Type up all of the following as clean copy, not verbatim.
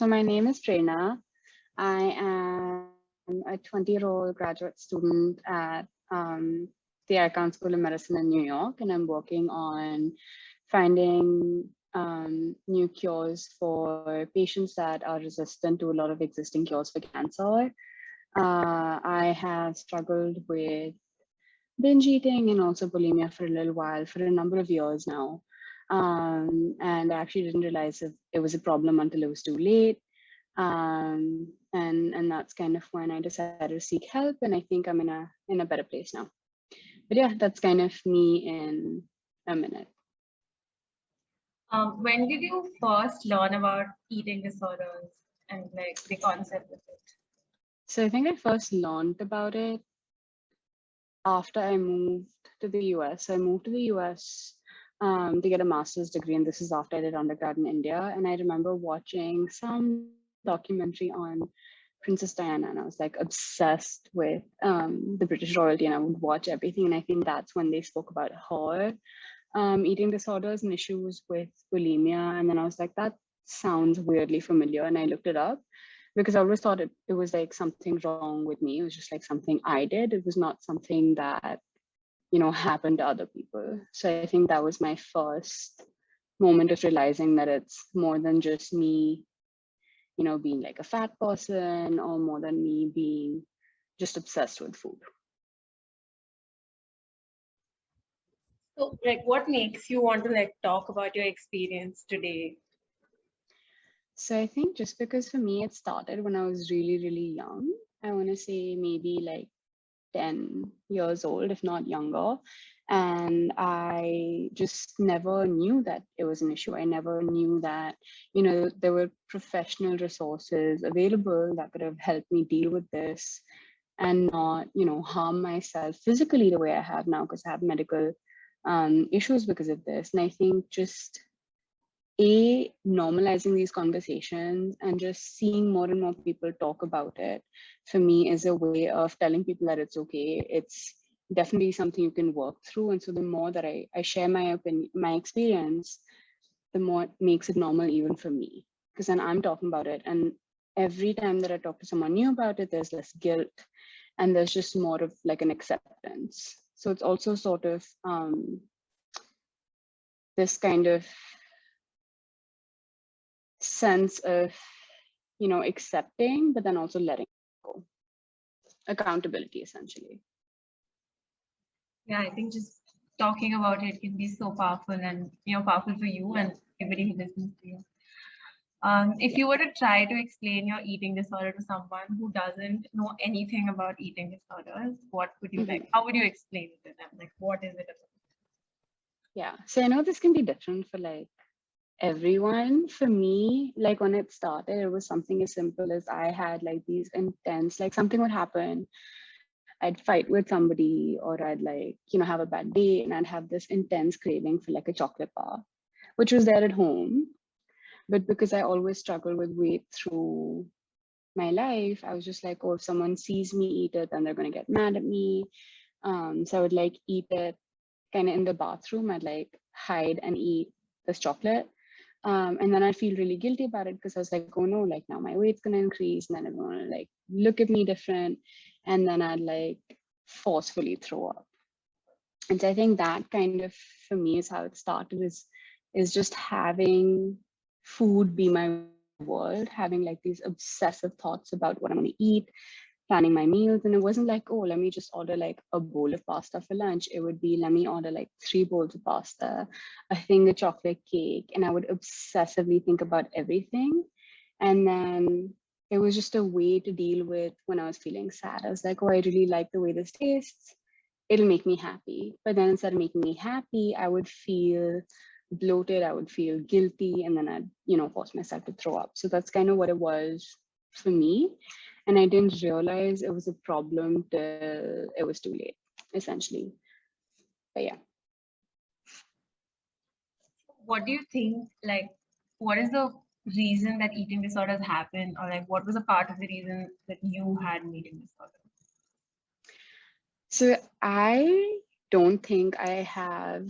So my name is Prerna. I am a 20-year-old graduate student at the Icahn School of Medicine in New York, and I'm working on finding new cures for patients that are resistant to a lot of existing cures for cancer. I have struggled with binge eating and also bulimia for a little while, for a number of years now. And I actually didn't realize it was a problem until it was too late. And that's kind of when I decided to seek help, and I think I'm in a better place now. But yeah, that's kind of me in a minute. When did you first learn about eating disorders and like the concept of it? So I think I first learned about it after I moved to the US. So I moved to the US to get a master's degree, and this is after I did undergrad in India. And I remember watching some documentary on Princess Diana, and I was like obsessed with the British royalty, and I would watch everything. And I think that's when they spoke about her eating disorders and issues with bulimia. And then I was like, that sounds weirdly familiar. And I looked it up because I always thought it was like something wrong with me. It was just like something I did. It was not something that, happened to other people. So I think that was my first moment of realizing that it's more than just me, being like a fat person, or more than me being just obsessed with food. So, like, what makes you want to like talk about your experience today? So I think just because for me it started when I was really, really young. I want to say maybe like 10 years old, if not younger. And I just never knew that it was an issue. I never knew that, there were professional resources available that could have helped me deal with this and not, harm myself physically the way I have now, because I have medical issues because of this. And I think just normalizing these conversations and just seeing more and more people talk about it, for me, is a way of telling people that it's okay. It's definitely something you can work through. And so the more that I share my opinion, my experience, the more it makes it normal even for me, because then I'm talking about it. And every time that I talk to someone new about it, there's less guilt and there's just more of like an acceptance. So it's also sort of this kind of sense of, accepting, but then also letting go. Accountability, essentially. Yeah, I think just talking about it can be so powerful and powerful for you and everybody who listens to you. If you were to try to explain your eating disorder to someone who doesn't know anything about eating disorders, what would you like? How would you explain it to them? Like, what is it about? Yeah. So I know this can be different for like everyone. For me, like when it started, it was something as simple as I had like these intense, like something would happen. I'd fight with somebody, or I'd like, have a bad day, and I'd have this intense craving for like a chocolate bar, which was there at home. But because I always struggled with weight through my life, I was just like, oh, if someone sees me eat it, then they're going to get mad at me. So I would like eat it kind of in the bathroom. I'd like hide and eat this chocolate. And then I'd feel really guilty about it because I was like, oh no, like now my weight's gonna increase, and then everyone will like look at me different. And then I'd like forcefully throw up. And so I think that kind of for me is how it started, is just having food be my world, having like these obsessive thoughts about what I'm gonna eat, planning my meals. And it wasn't like, oh, let me just order like a bowl of pasta for lunch. It would be, let me order like 3 bowls of pasta, a thing of chocolate cake. And I would obsessively think about everything. And then it was just a way to deal with when I was feeling sad. I was like, oh, I really like the way this tastes. It'll make me happy. But then instead of making me happy, I would feel bloated, I would feel guilty, and then I'd, force myself to throw up. So that's kind of what it was for me. And I didn't realize it was a problem till it was too late, essentially. But yeah. What do you think, like, what is the reason that eating disorders happen, or like what was a part of the reason that you had an eating disorder? So I don't think I have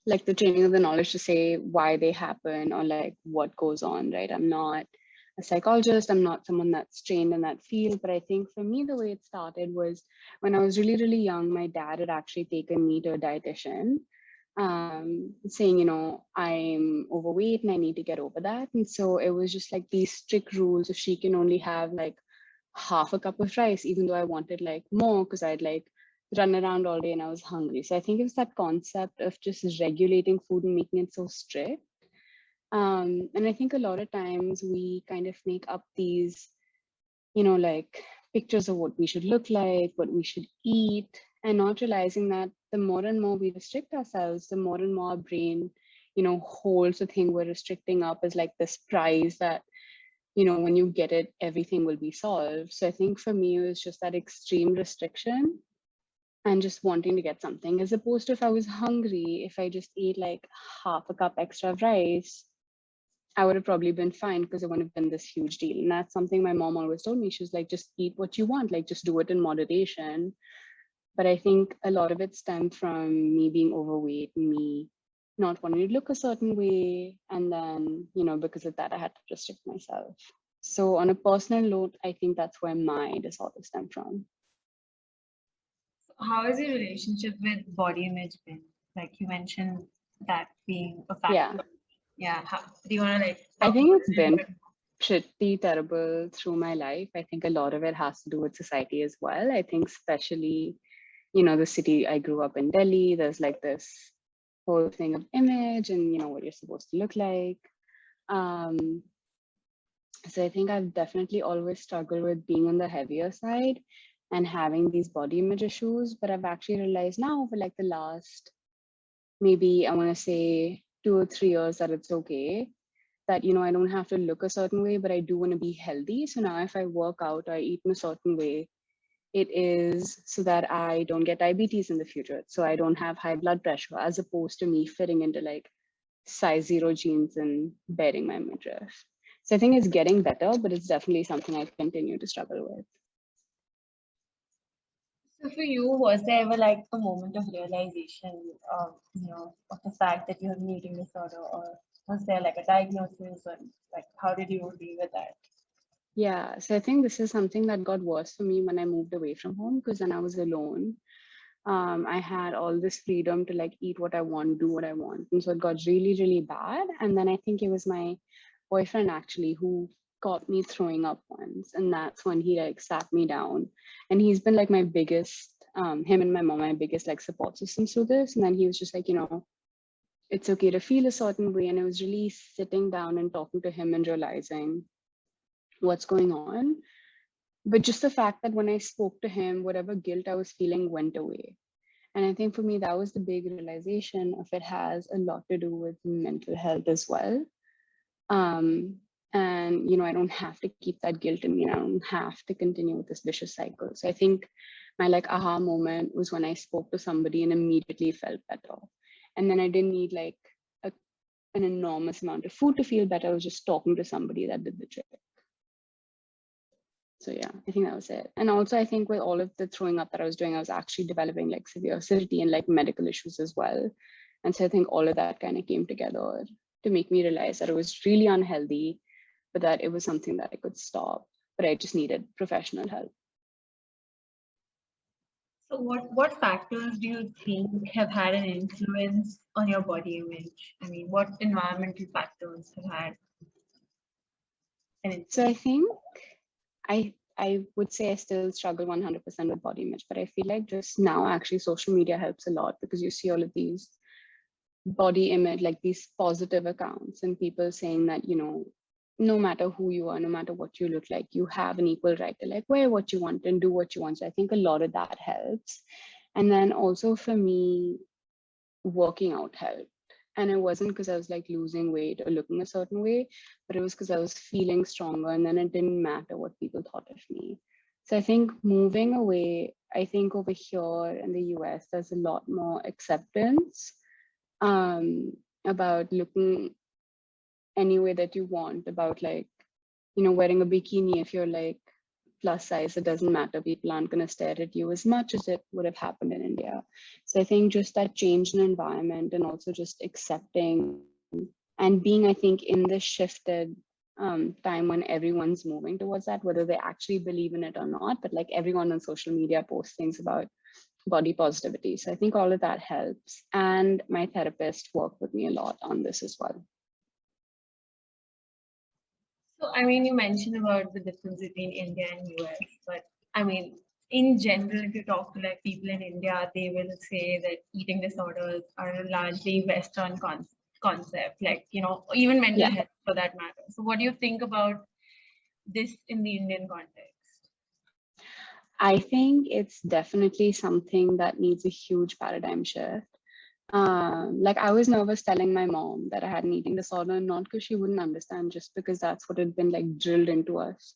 like the training of the knowledge to say why they happen or like what goes on, right? I'm not a psychologist, I'm not someone that's trained in that field, but I think for me, the way it started was when I was really, really young, my dad had actually taken me to a dietitian, saying, I'm overweight and I need to get over that. And so it was just like these strict rules. If she can only have like half a cup of rice, even though I wanted like more because I'd like run around all day and I was hungry. So I think it was that concept of just regulating food and making it so strict. And I think a lot of times we kind of make up these, like pictures of what we should look like, what we should eat, and not realizing that the more and more we restrict ourselves, the more and more our brain, holds the thing we're restricting up as like this prize that, when you get it, everything will be solved. So I think for me, it was just that extreme restriction and just wanting to get something, as opposed to if I was hungry, if I just ate like half a cup extra of rice, I would have probably been fine because it wouldn't have been this huge deal. And that's something my mom always told me. She was like, just eat what you want, like just do it in moderation. But I think a lot of it stemmed from me being overweight, me not wanting to look a certain way. And then, because of that, I had to restrict myself. So on a personal note, I think that's where my disorder stemmed from. How is your relationship with body image been? Like you mentioned that being a Yeah, factor. Yeah. Do you want to like I talk think about it's it a little been bit? pretty terrible through my life. I think a lot of it has to do with society as well. I think especially, the city I grew up in, Delhi, there's like this whole thing of image and, what you're supposed to look like. Um, so I think I've definitely always struggled with being on the heavier side and having these body image issues. But I've actually realized now over like the last, maybe I want to say 2 or 3 years, that it's okay, that I don't have to look a certain way, but I do want to be healthy. So now if I work out or I eat in a certain way, it is so that I don't get diabetes in the future, so I don't have high blood pressure, as opposed to me fitting into like size 0 jeans and bearing my midriff. So I think it's getting better, but it's definitely something I continue to struggle with. So for you, was there ever like a moment of realization of the fact that you have an eating disorder, or was there like a diagnosis, or like how did you deal with that? Yeah, so I think this is something that got worse for me when I moved away from home, because then I was alone. I had all this freedom to like eat what I want, do what I want. And so it got really, really bad. And then I think it was my boyfriend actually who got me throwing up once. And that's when he like sat me down. And he's been like my biggest, him and my mom, my biggest like support systems through this. And then he was just like, it's okay to feel a certain way. And I was really sitting down and talking to him and realizing what's going on. But just the fact that when I spoke to him, whatever guilt I was feeling went away. And I think for me, that was the big realization of it has a lot to do with mental health as well. Um, and, I don't have to keep that guilt in me. And I don't have to continue with this vicious cycle. So I think my like aha moment was when I spoke to somebody and immediately felt better. And then I didn't need like an enormous amount of food to feel better. I was just talking to somebody that did the trick. So yeah, I think that was it. And also I think with all of the throwing up that I was doing, I was actually developing like severe acidity and like medical issues as well. And so I think all of that kind of came together to make me realize that it was really unhealthy, but that it was something that I could stop, but I just needed professional help. So what factors do you think have had an influence on your body image? I mean, what environmental factors have had an So I influence? think I would say I still struggle 100% with body image, but I feel like just now actually social media helps a lot because you see all of these body image, like these positive accounts and people saying that, no matter who you are, no matter what you look like, you have an equal right to like wear what you want and do what you want. So I think a lot of that helps. And then also for me, working out helped. And it wasn't because I was like losing weight or looking a certain way, but it was because I was feeling stronger and then it didn't matter what people thought of me. So I think moving away, I think over here in the US, there's a lot more acceptance um, about looking any way that you want, about like, wearing a bikini if you're like plus size, it doesn't matter. People aren't going to stare at you as much as it would have happened in India. So I think just that change in environment and also just accepting and being, I think, in this shifted time when everyone's moving towards that, whether they actually believe in it or not, but like everyone on social media posts things about body positivity. So I think all of that helps. And my therapist worked with me a lot on this as well. So, I mean, you mentioned about the difference between India and US, but I mean, in general, if you talk to like people in India, they will say that eating disorders are a largely Western concept, like, you know, even mental health for that matter. So, what do you think about this in the Indian context? I think it's definitely something that needs a huge paradigm shift. Like I was nervous telling my mom that I had an eating disorder, not because she wouldn't understand, just because that's what had been like drilled into us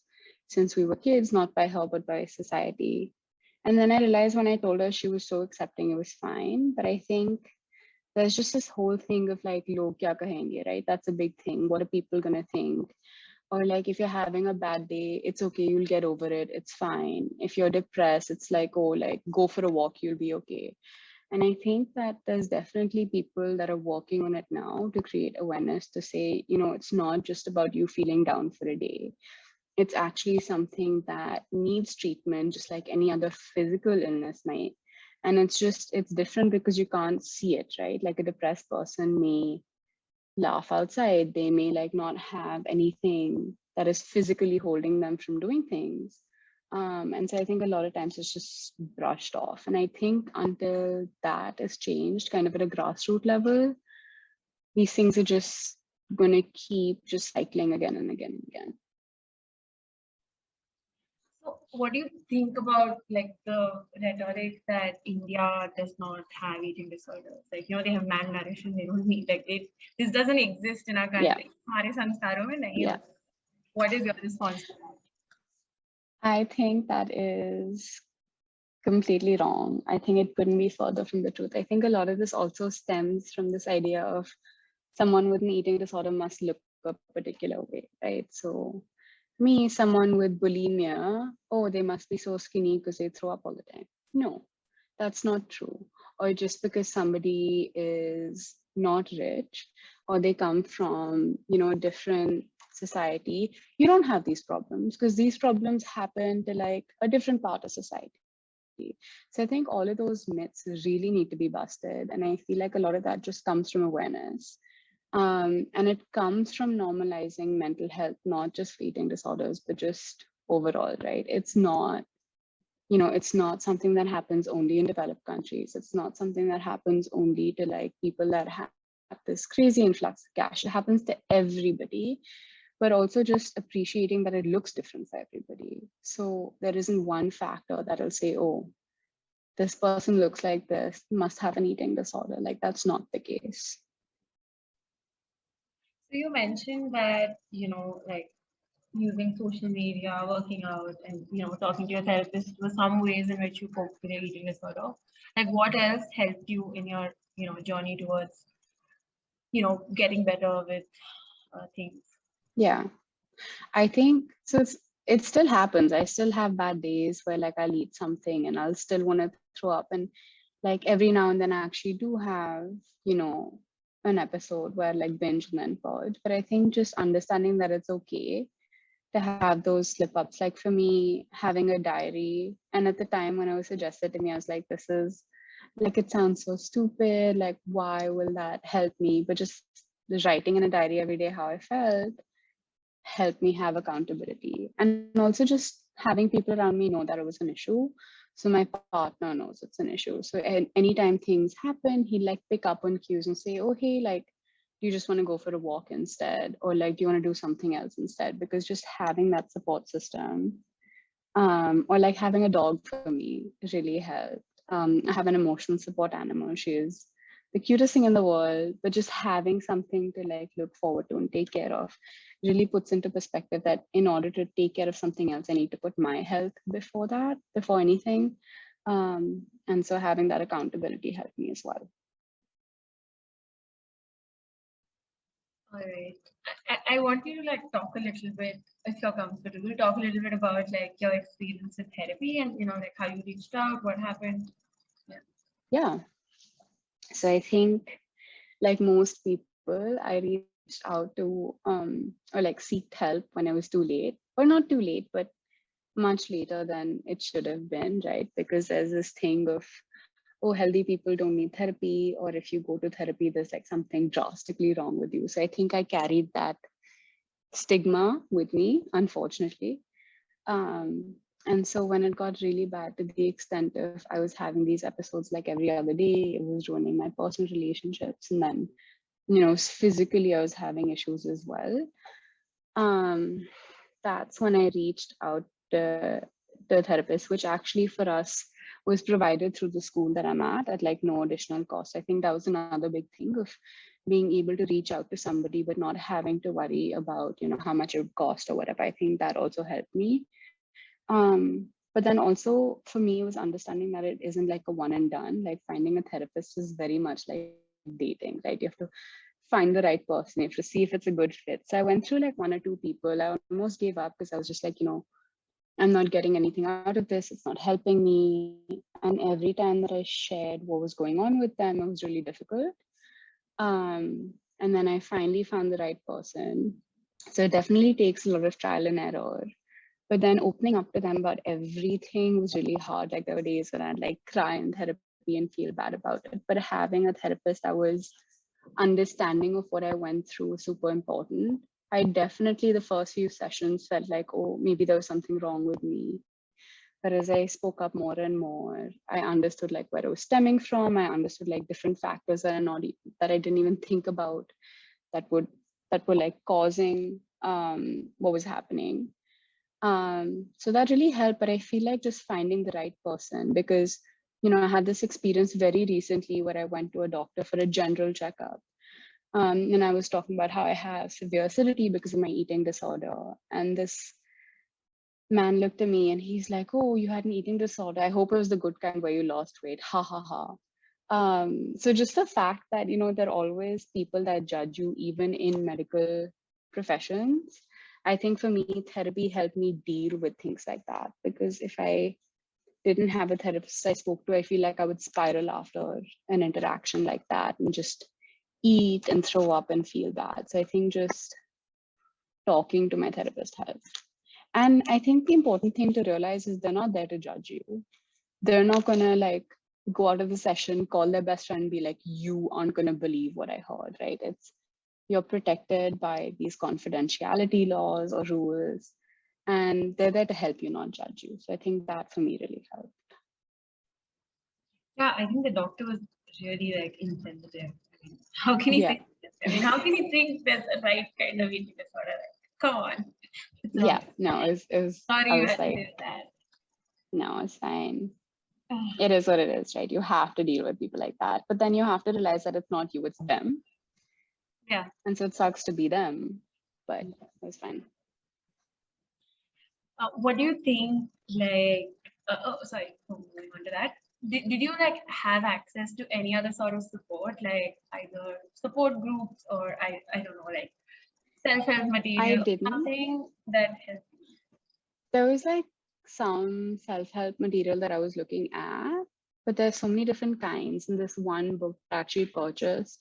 since we were kids, not by her, but by society. And then I realized when I told her, she was so accepting, it was fine. But I think there's just this whole thing of like, log kya kahenge, right? That's a big thing. What are people gonna think? Or like if you're having a bad day, it's okay, you'll get over it, it's fine. If you're depressed, it's like, oh, like go for a walk, you'll be okay. And I think that there's definitely people that are working on it now to create awareness to say, you know, it's not just about you feeling down for a day. It's actually something that needs treatment, just like any other physical illness might. And it's different because you can't see it, right? Like a depressed person may laugh outside, they may like not have anything that is physically holding them from doing things. And so I think a lot of times it's just brushed off. And I think until that is changed kind of at a grassroots level, these things are just going to keep just cycling again and again and again. So what do you think about like the rhetoric that India does not have eating disorders? Like, you know, they have malnutrition, they don't need like this doesn't exist in our country. Hamare sanskaron mein nahi hai. What is your response to that? I think that is completely wrong. I think it couldn't be further from the truth. I think a lot of this also stems from this idea of someone with an eating disorder must look a particular way, right? So me, someone with bulimia, oh, they must be so skinny because they throw up all the time. No, that's not true. Or just because somebody is not rich or they come from, you know, a different society, you don't have these problems because these problems happen to like a different part of society. So I think all of those myths really need to be busted. And I feel like a lot of that just comes from awareness. And it comes from normalizing mental health, not just eating disorders, but just overall, right? It's not, you know, it's not something that happens only in developed countries. It's not something that happens only to like people that have this crazy influx of cash. It happens to everybody, but also just appreciating that it looks different for everybody. So there isn't one factor that'll say, oh, this person looks like this, must have an eating disorder. Like that's not the case. So you mentioned that, you know, like using social media, working out, and, you know, talking to your therapist were some ways in which you coped with your eating disorder. Like what else helped you in your, you know, journey towards, you know, getting better with things? Yeah, I think so. It still happens. I still have bad days where like I'll eat something and I'll still want to throw up. And like every now and then I actually do have, you know, an episode where like binge and then purge. But I think just understanding that it's okay to have those slip ups. Like for me, having a diary, and at the time when it was suggested to me, I was like, this is like, it sounds so stupid. Like, why will that help me? But just writing in a diary every day how I felt helped me have accountability. And also just having people around me know that it was an issue. So my partner knows it's an issue. So anytime things happen, he'd like pick up on cues and say, oh, hey, like, do you just want to go for a walk instead? Or like, do you want to do something else instead? Because just having that support system, or like having a dog for me really helped. I have an emotional support animal. She is the cutest thing in the world, but just having something to like look forward to and take care of really puts into perspective that in order to take care of something else, I need to put my health before that, before anything. And so having that accountability helped me as well. All right. I want you to like talk a little bit, if you're comfortable, talk a little bit about like your experience with therapy and like how you reached out, what happened. Yeah. So I think, like most people, I reached out to or like seeked help when I was too late, or not too late, but much later than it should have been, right? Because there's this thing of, oh, healthy people don't need therapy, or if you go to therapy, there's like something drastically wrong with you. So I think I carried that stigma with me, unfortunately. And so when it got really bad to the extent of I was having these episodes like every other day, it was ruining my personal relationships. And then, physically, I was having issues as well. Um, that's when I reached out to the therapist, which actually for us was provided through the school that I'm at like no additional cost. I think that was another big thing of being able to reach out to somebody but not having to worry about, how much it would cost or whatever. I think that also helped me. But then also for me, it was understanding that it isn't like a one and done. Like finding a therapist is very much like dating, right? You have to find the right person. You have to see if it's a good fit. So I went through like one or two people. I almost gave up because I was just like, I'm not getting anything out of this. It's not helping me. And every time that I shared what was going on with them, it was really difficult. And then I finally found the right person. So it definitely takes a lot of trial and error. But then opening up to them about everything was really hard. Like there were days when I'd like cry in therapy and feel bad about it. But having a therapist that was understanding of what I went through was super important. I definitely, the first few sessions felt like, oh, maybe there was something wrong with me. But as I spoke up more and more, I understood like where it was stemming from. I understood like different factors that are not that I didn't even think about that would that were like causing what was happening. So that really helped. But I feel like just finding the right person, because I had this experience very recently where I went to a doctor for a general checkup. And I was talking about how I have severe acidity because of my eating disorder. And this man looked at me and he's like, "Oh, you had an eating disorder. I hope it was the good kind where you lost weight. Ha ha ha." So just the fact that, there are always people that judge you, even in medical professions. I think for me, therapy helped me deal with things like that, because if I didn't have a therapist I spoke to, I feel like I would spiral after an interaction like that and just eat and throw up and feel bad. So I think just talking to my therapist helps. And I think the important thing to realize is they're not there to judge you. They're not gonna like go out of the session, call their best friend and be like, you aren't gonna believe what I heard, right? It's You're protected by these confidentiality laws or rules, and they're there to help you, not judge you. So I think that for me really helped. Yeah, I think the doctor was really like insensitive. I mean, how can he Yeah. think this? I mean, how can he think that's the right kind of eating disorder? Like, come on, it's wrong. Yeah, no, Sorry I you was had to like, do that. no, it's fine. It is what it is, right? You have to deal with people like that. But then you have to realize that it's not you, it's them. Yeah. And so it sucks to be them, but it was fine. What do you think? Like, sorry, moving on to that. Did you like have access to any other sort of support, like either support groups or I don't know, like self-help I material, didn't. something that helped? There was like some self-help material that I was looking at, but there's so many different kinds. And this one book that I actually purchased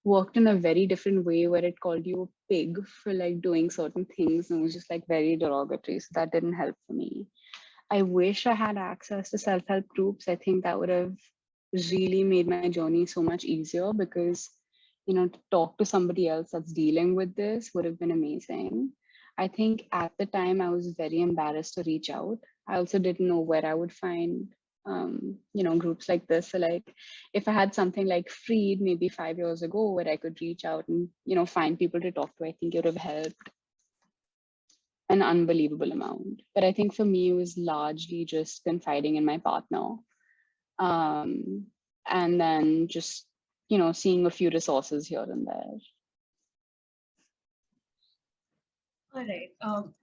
worked in a very different way, where it called you a pig for like doing certain things and was just like very derogatory. So that didn't help for me. I wish I had access to self-help groups. I think that would have really made my journey so much easier, because, to talk to somebody else that's dealing with this would have been amazing. I think at the time I was very embarrassed to reach out. I also didn't know where I would find, groups like this. So like, if I had something like Freed maybe 5 years ago where I could reach out and, find people to talk to, I think it would have helped an unbelievable amount. But I think for me, it was largely just confiding in my partner. Um, and then just, seeing a few resources here and there. All right.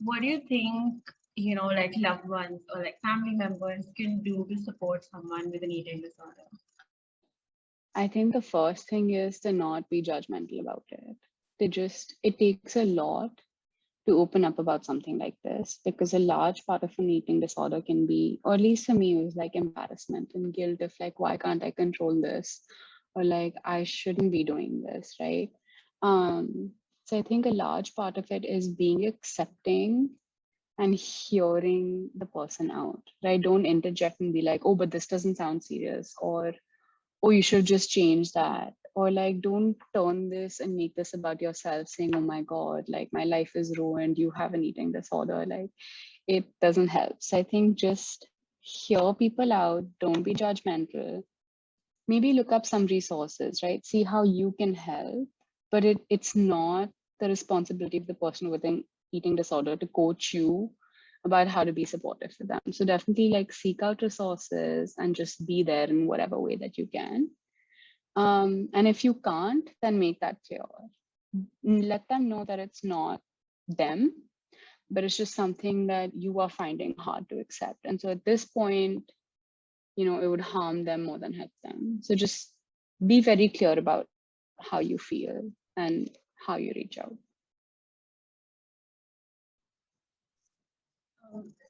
What do you think, like loved ones or like family members can do to support someone with an eating disorder? I think the first thing is to not be judgmental about it. it takes a lot to open up about something like this, because a large part of an eating disorder can be, or at least for me, it was like embarrassment and guilt of like, why can't I control this? Or like, I shouldn't be doing this, right? Um, so I think a large part of it is being accepting and hearing the person out, right? Don't interject and be like, oh, but this doesn't sound serious, or oh, you should just change that. Or like, don't turn this and make this about yourself, saying, oh my God, like my life is ruined, you have an eating disorder. Like, it doesn't help. So I think just hear people out, don't be judgmental. Maybe look up some resources, right? See how you can help. But it's not the responsibility of the person with an eating disorder to coach you about how to be supportive for them. So definitely like seek out resources and just be there in whatever way that you can. And if you can't, then make that clear. Let them know that it's not them, but it's just something that you are finding hard to accept. And so at this point, it would harm them more than help them. So just be very clear about how you feel and how you reach out.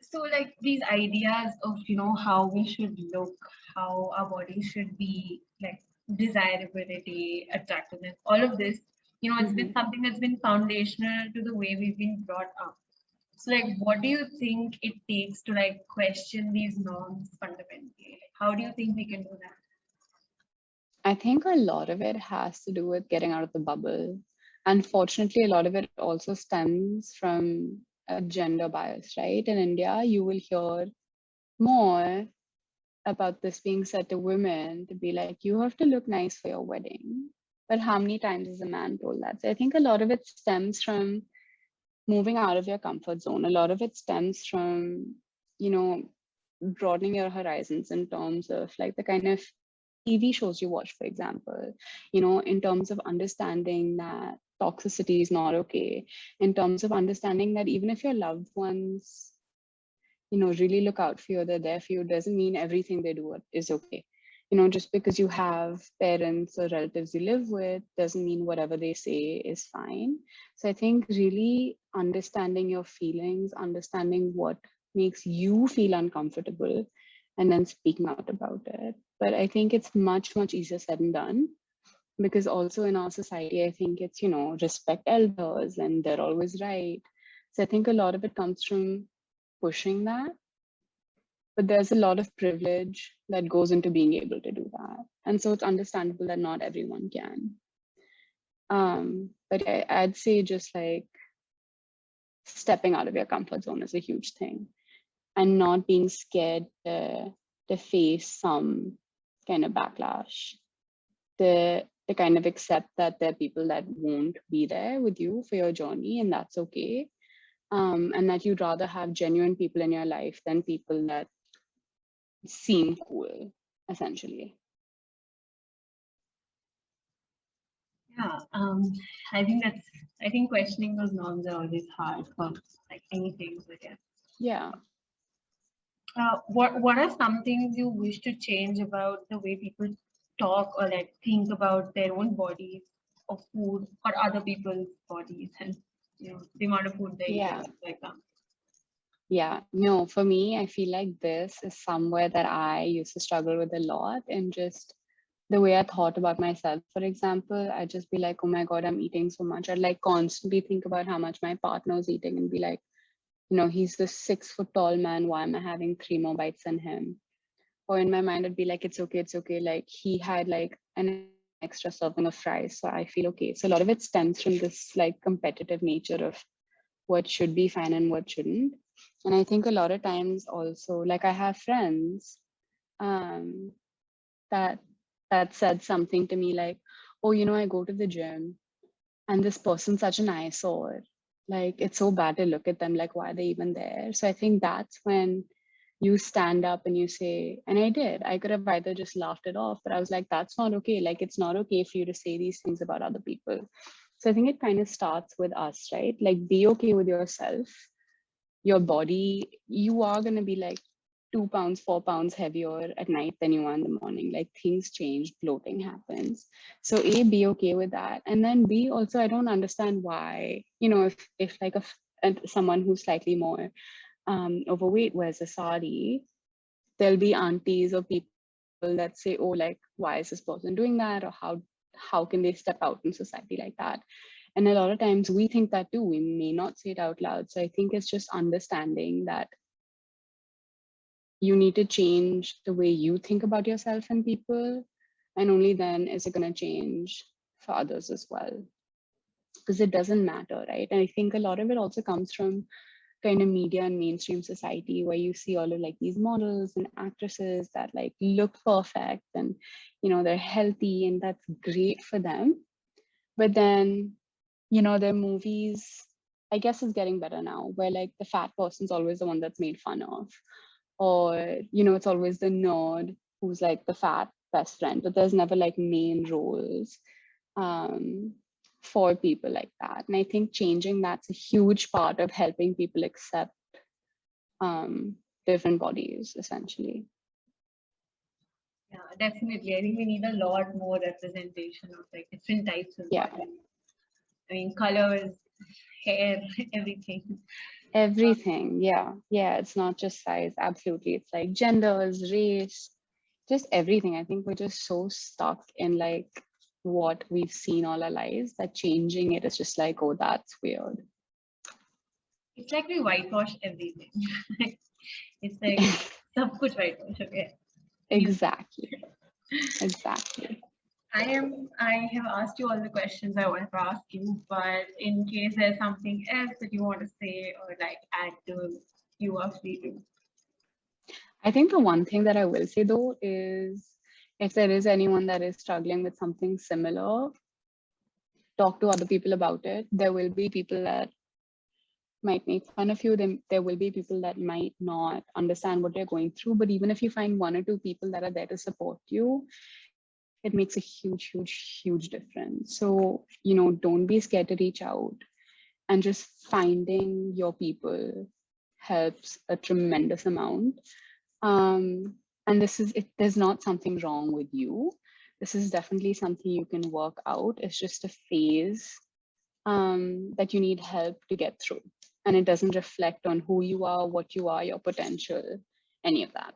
So like these ideas of, how we should look, how our body should be, like desirability, attractiveness, all of this, it's been something that's been foundational to the way we've been brought up. So like, what do you think it takes to like question these norms fundamentally? Like, how do you think we can do that? I think a lot of it has to do with getting out of the bubble. Unfortunately, a lot of it also stems from a gender bias, right? In India, you will hear more about this being said to women to be like, you have to look nice for your wedding. But how many times has a man told that? So I think a lot of it stems from moving out of your comfort zone. A lot of it stems from, you know, broadening your horizons in terms of like the kind of TV shows you watch, for example, in terms of understanding that toxicity is not okay, in terms of understanding that even if your loved ones, really look out for you, they're there for you, doesn't mean everything they do is okay. Just because you have parents or relatives you live with doesn't mean whatever they say is fine. So I think really understanding your feelings, understanding what makes you feel uncomfortable, and then speaking out about it. But I think it's much, much easier said than done, because also in our society, I think it's, respect elders and they're always right. So I think a lot of it comes from pushing that, but there's a lot of privilege that goes into being able to do that. And so it's understandable that not everyone can. But I'd say just like stepping out of your comfort zone is a huge thing, and not being scared to face some kind of backlash, to kind of accept that there are people that won't be there with you for your journey, and that's okay. And that you'd rather have genuine people in your life than people that seem cool, essentially. Yeah, I think questioning those norms are always hard for like anything, I guess. Yeah. What are some things you wish to change about the way people talk or like think about their own bodies or food or other people's bodies and the amount of food they eat Yeah. and stuff like that? Yeah. No, for me, I feel like this is somewhere that I used to struggle with a lot, and just the way I thought about myself. For example, I'd just be like, oh my God, I'm eating so much. I'd like constantly think about how much my partner's eating and be like, he's this 6 foot tall man. Why am I having 3 more bites than him? Or in my mind, I'd be like, it's okay, it's okay. Like he had like an extra serving of fries, so I feel okay. So a lot of it stems from this like competitive nature of what should be fine and what shouldn't. And I think a lot of times also, like I have friends um, that said something to me like, oh, I go to the gym and this person's such an eyesore. Like it's so bad to look at them. Like why are they even there? So I think that's when you stand up and you say, and I could have either just laughed it off, but I was like, that's not okay. Like it's not okay for you to say these things about other people. So I think it kind of starts with us, right? Like be okay with yourself, your body. You are going to be like 2 pounds, 4 pounds heavier at night than you are in the morning. Like things change, bloating happens. So A, be okay with that. And then B, also, I don't understand why, if like someone who's slightly more overweight wears a sari, there'll be aunties or people that say, oh, like, why is this person doing that? Or how can they step out in society like that? And a lot of times we think that too. We may not say it out loud. So I think it's just understanding that you need to change the way you think about yourself and people. And only then is it going to change for others as well. Because it doesn't matter, right? And I think a lot of it also comes from kind of media and mainstream society, where you see all of like these models and actresses that like look perfect and they're healthy, and that's great for them. But then their movies, I guess, is getting better now, where like the fat person's always the one that's made fun of, or it's always the nerd who's like the fat best friend, but there's never like main roles for people like that. And I think changing that's a huge part of helping people accept different bodies, essentially. Yeah, definitely. I think we need a lot more representation of like different types of bodies. I mean, colors, hair, everything. Everything. Yeah. It's not just size. Absolutely. It's like genders, race, just everything. I think we're just so stuck in like what we've seen all our lives that changing it is just like, oh, that's weird. It's like we whitewash everything. It's like sab kuch whitewash. Okay. Exactly. I have asked you all the questions I wanted to ask you, but in case there's something else that you want to say or like add to, you are free to. I think the one thing that I will say though is, if there is anyone that is struggling with something similar, talk to other people about it. There will be people that might make fun of you. Then there will be people that might not understand what you're going through. But even if you find 1 or 2 people that are there to support you, it makes a huge difference. So, don't be scared to reach out, and just finding your people helps a tremendous amount. And there's not something wrong with you. This is definitely something you can work out. It's just a phase that you need help to get through. And it doesn't reflect on who you are, what you are, your potential, any of that.